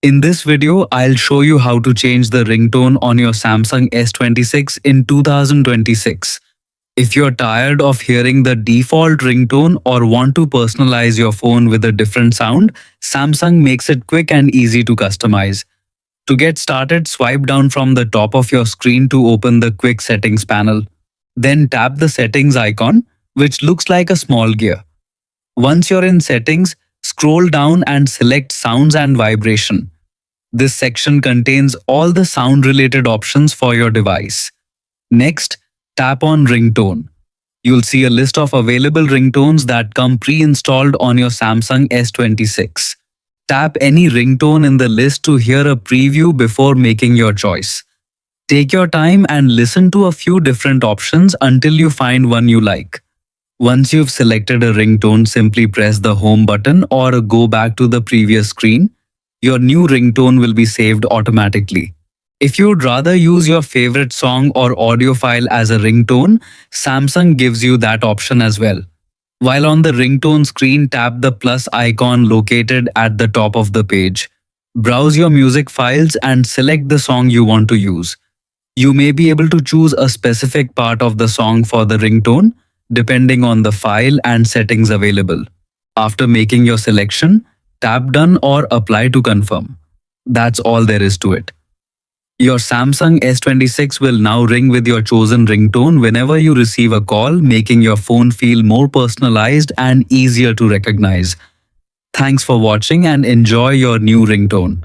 In this video, I'll show you how to change the ringtone on your Samsung S26 in 2026. If you're tired of hearing the default ringtone or want to personalize your phone with a different sound, Samsung makes it quick and easy to customize. To get started, swipe down from the top of your screen to open the Quick Settings panel. Then tap the Settings icon, which looks like a small gear. Once you're in Settings, scroll down and select Sounds and Vibration. This section contains all the sound-related options for your device. Next, tap on Ringtone. You'll see a list of available ringtones that come pre-installed on your Samsung S26. Tap any ringtone in the list to hear a preview before making your choice. Take your time and listen to a few different options until you find one you like. Once you've selected a ringtone, simply press the home button or go back to the previous screen. Your new ringtone will be saved automatically. If you'd rather use your favorite song or audio file as a ringtone, Samsung gives you that option as well. While on the ringtone screen, tap the plus icon located at the top of the page. Browse your music files and select the song you want to use. You may be able to choose a specific part of the song for the ringtone, depending on the file and settings available. After making your selection, tap Done or Apply to confirm. That's all there is to it. Your Samsung S26 will now ring with your chosen ringtone whenever you receive a call, making your phone feel more personalized and easier to recognize. Thanks for watching and enjoy your new ringtone.